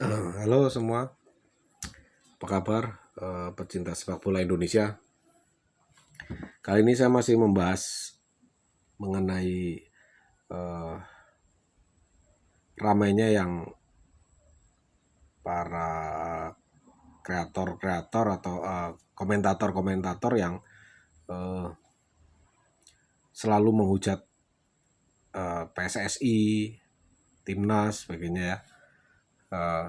Halo semua, apa kabar pecinta sepak bola Indonesia? Kali ini saya masih membahas mengenai eh, ramainya yang para kreator-kreator atau komentator-komentator yang eh, selalu menghujat PSSI, timnas, sebagainya ya.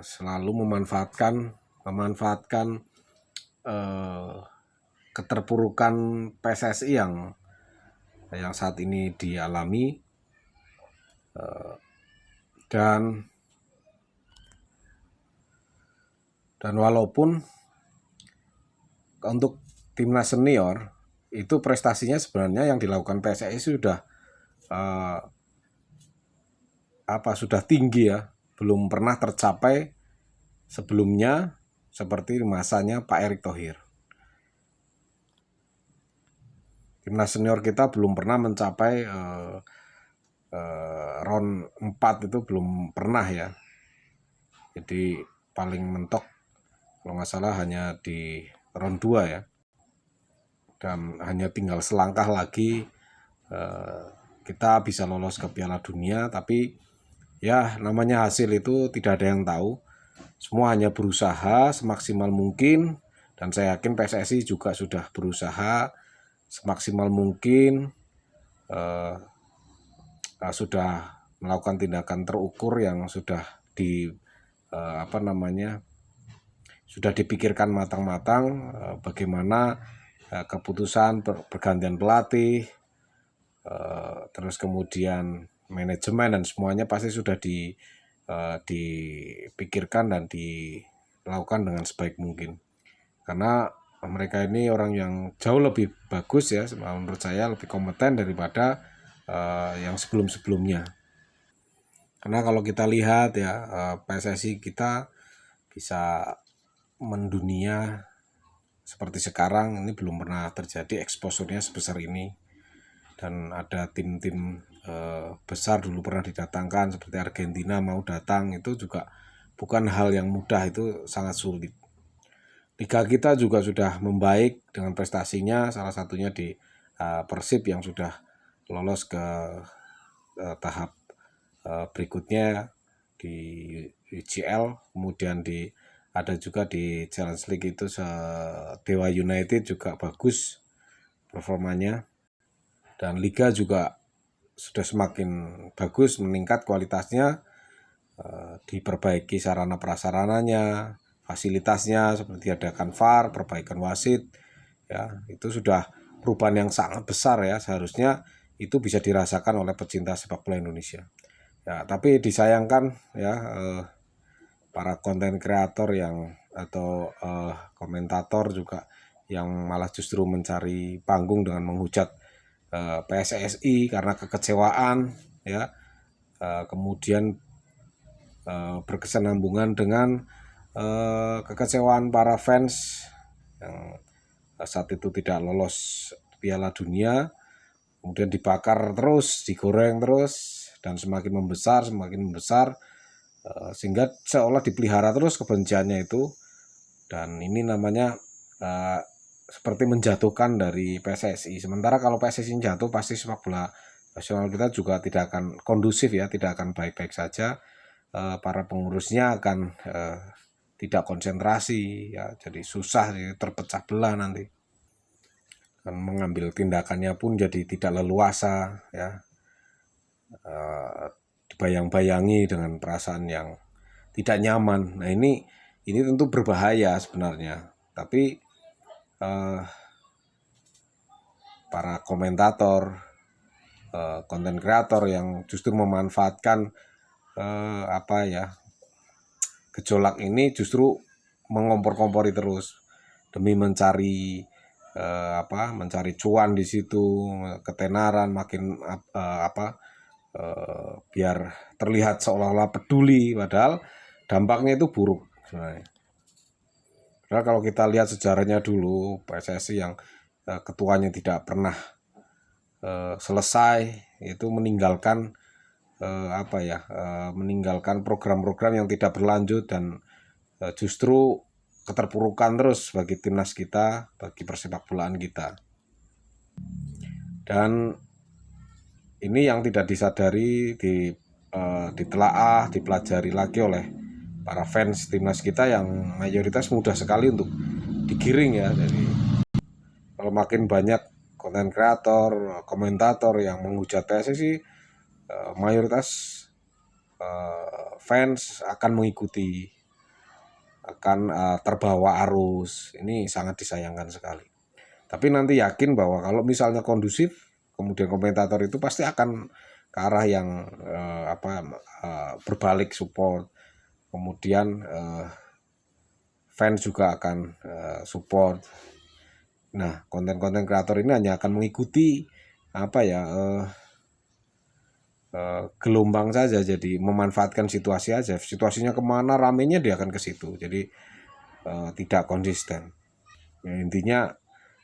Selalu memanfaatkan eh, keterpurukan PSSI yang saat ini dialami, dan walaupun untuk timnas senior itu prestasinya sebenarnya yang dilakukan PSSI sudah eh, sudah tinggi ya, belum pernah tercapai sebelumnya seperti masanya Pak Erick Thohir. Timnas senior kita belum pernah mencapai round 4, itu belum pernah ya. Jadi paling mentok kalau nggak salah hanya di round 2 ya. Dan hanya tinggal selangkah lagi kita bisa lolos ke Piala Dunia, tapi ya namanya hasil itu tidak ada yang tahu. Semua hanya berusaha semaksimal mungkin, dan saya yakin PSSI juga sudah berusaha semaksimal mungkin, sudah melakukan tindakan terukur yang sudah sudah dipikirkan matang-matang, bagaimana keputusan pergantian pelatih, terus kemudian manajemen dan semuanya pasti sudah dipikirkan dan dilakukan dengan sebaik mungkin. Karena mereka ini orang yang jauh lebih bagus ya, menurut saya lebih kompeten daripada yang sebelum-sebelumnya. Karena kalau kita lihat ya, PSSI kita bisa mendunia seperti sekarang ini belum pernah terjadi exposure-nya sebesar ini. Dan ada tim-tim besar dulu pernah didatangkan seperti Argentina mau datang, itu juga bukan hal yang mudah, itu sangat sulit. Liga kita juga sudah membaik dengan prestasinya, salah satunya di Persib yang sudah lolos ke tahap berikutnya di UCL, kemudian ada juga di Challenge League itu Dewa United juga bagus performanya, dan liga juga sudah semakin bagus meningkat kualitasnya, diperbaiki sarana prasarananya, fasilitasnya seperti adakan VAR, perbaikan wasit ya, itu sudah perubahan yang sangat besar ya, seharusnya itu bisa dirasakan oleh pecinta sepak bola Indonesia. Ya, tapi disayangkan ya, para konten kreator atau komentator juga yang malah justru mencari panggung dengan menghujat PSSI karena kekecewaan ya, kemudian berkesinambungan dengan kekecewaan para fans yang saat itu tidak lolos Piala Dunia, kemudian dibakar terus, digoreng terus, dan semakin membesar sehingga seolah dipelihara terus kebenciannya itu. Dan ini namanya seperti menjatuhkan dari PSSI. Sementara kalau PSSI jatuh, pasti sepak bola nasional kita juga tidak akan kondusif ya, tidak akan baik-baik saja. Para pengurusnya akan tidak konsentrasi ya, jadi susah, terpecah belah nanti. Dan mengambil tindakannya pun jadi tidak leluasa ya, dibayang-bayangi dengan perasaan yang tidak nyaman. Nah ini tentu berbahaya sebenarnya. Tapi para komentator, konten kreator yang justru memanfaatkan gejolak ini, justru mengompor-kompori terus demi mencari mencari cuan di situ, ketenaran, makin biar terlihat seolah-olah peduli, padahal dampaknya itu buruk sebenarnya. Karena kalau kita lihat sejarahnya dulu, PSSI yang ketuanya tidak pernah selesai, itu meninggalkan meninggalkan program-program yang tidak berlanjut dan justru keterpurukan terus bagi timnas kita, bagi persepak bolaan kita. Dan ini yang tidak disadari, ditelaah, dipelajari lagi oleh para fans timnas kita yang mayoritas mudah sekali untuk digiring ya. Jadi kalau makin banyak konten kreator, komentator yang menghujat PSSI, mayoritas fans akan mengikuti, akan terbawa arus. Ini sangat disayangkan sekali. Tapi nanti yakin bahwa kalau misalnya kondusif, kemudian komentator itu pasti akan ke arah yang berbalik support. Kemudian fans juga akan support. Nah, konten-konten kreator ini hanya akan mengikuti gelombang saja, jadi memanfaatkan situasi aja. Situasinya kemana, ramenya dia akan ke situ. Jadi tidak konsisten. Ya, intinya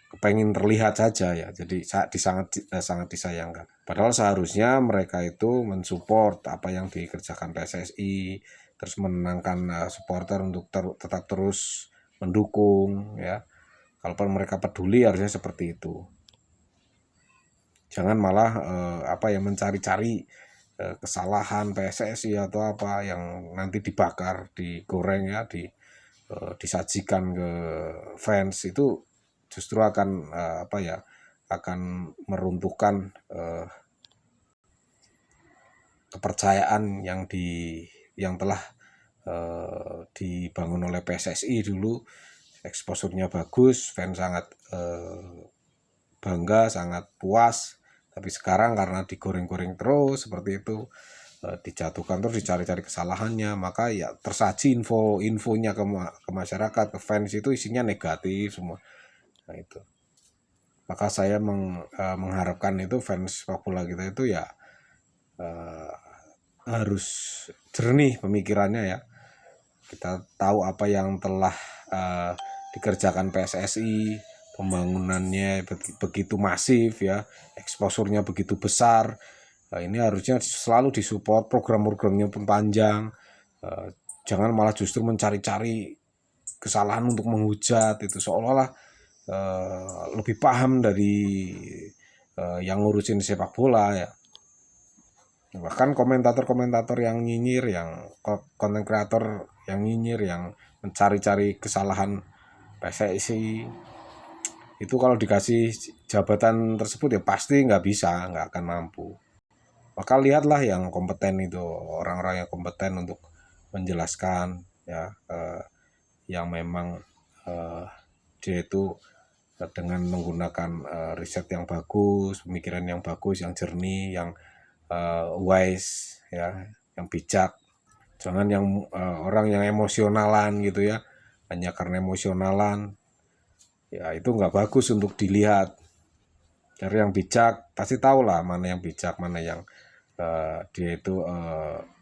kepengen terlihat saja ya, jadi sangat disayangkan. Padahal seharusnya mereka itu mensupport apa yang dikerjakan PSSI, terus menenangkan supporter untuk tetap terus mendukung ya. Kalaupun mereka peduli harusnya seperti itu. Jangan malah mencari-cari kesalahan PSSI atau apa yang nanti dibakar, digoreng ya, disajikan ke fans, itu justru akan akan meruntuhkan kepercayaan yang telah dibangun oleh PSSI dulu. Exposure-nya bagus, fans sangat bangga, sangat puas. Tapi sekarang karena digoreng-goreng terus seperti itu, dijatuhkan terus, dicari-cari kesalahannya, maka ya tersaji infonya ke masyarakat, ke fans itu isinya negatif semua. Nah itu, maka saya mengharapkan itu fans sepak bola kita itu ya harus jernih pemikirannya ya. Kita tahu apa yang telah dikerjakan PSSI, pembangunannya begitu masif ya, exposure-nya begitu besar. Ini harusnya selalu disupport, program-programnya pun panjang. Jangan malah justru mencari-cari kesalahan untuk menghujat, itu seolah-olah lebih paham dari yang ngurusin sepak bola ya. Bahkan komentator-komentator yang nyinyir, yang konten kreator yang nyinyir, yang mencari-cari kesalahan PSSI, itu kalau dikasih jabatan tersebut ya pasti nggak akan mampu. Maka lihatlah yang kompeten itu, orang-orang yang kompeten untuk menjelaskan ya, yang memang dia itu dengan menggunakan riset yang bagus, pemikiran yang bagus, yang jernih, yang wise ya, yang bijak. Jangan yang orang yang emosionalan gitu ya, hanya karena emosionalan ya, itu nggak bagus untuk dilihat. Dari yang bijak pasti tahu lah mana yang bijak, mana yang dia itu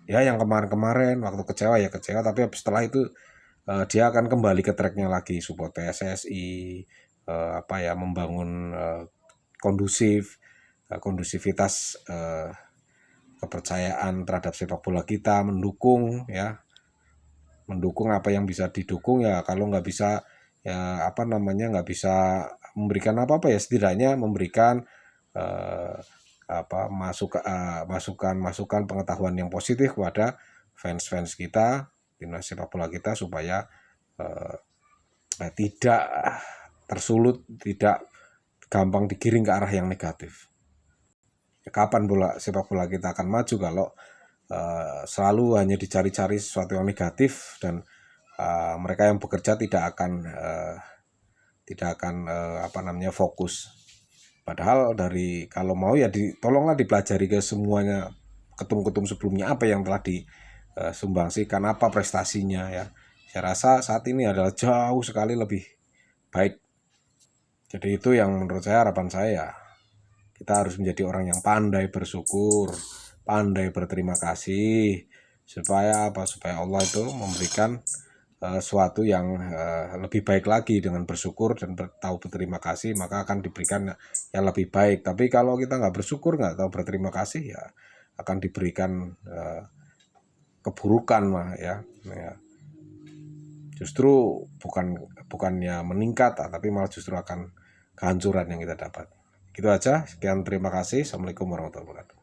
ya yang kemarin-kemarin waktu kecewa ya kecewa, tapi setelah itu dia akan kembali ke tracknya lagi, support PSSI, membangun kondusivitas kepercayaan terhadap sepak bola kita, mendukung apa yang bisa didukung ya. Kalau nggak bisa ya nggak bisa memberikan apa-apa ya, setidaknya memberikan masukan pengetahuan yang positif kepada fans kita, timnas sepak bola kita, supaya tidak tersulut, tidak gampang digiring ke arah yang negatif. Kapan sepak bola kita akan maju kalau selalu hanya dicari-cari sesuatu yang negatif, dan mereka yang bekerja tidak akan fokus. Padahal kalau mau ya tolonglah dipelajari ke semuanya, ketum-ketum sebelumnya apa yang telah disumbangsikan, apa prestasinya ya. Saya rasa saat ini adalah jauh sekali lebih baik. Jadi itu yang menurut saya, harapan saya. Kita harus menjadi orang yang pandai bersyukur, pandai berterima kasih, supaya Allah itu memberikan suatu yang lebih baik lagi. Dengan bersyukur dan tahu berterima kasih, maka akan diberikan yang lebih baik. Tapi kalau kita nggak bersyukur, nggak tahu berterima kasih, ya akan diberikan keburukan mah ya. Justru bukannya meningkat, tapi malah justru akan kehancuran yang kita dapat. Gitu aja. Sekian, terima kasih. Assalamualaikum warahmatullahi wabarakatuh.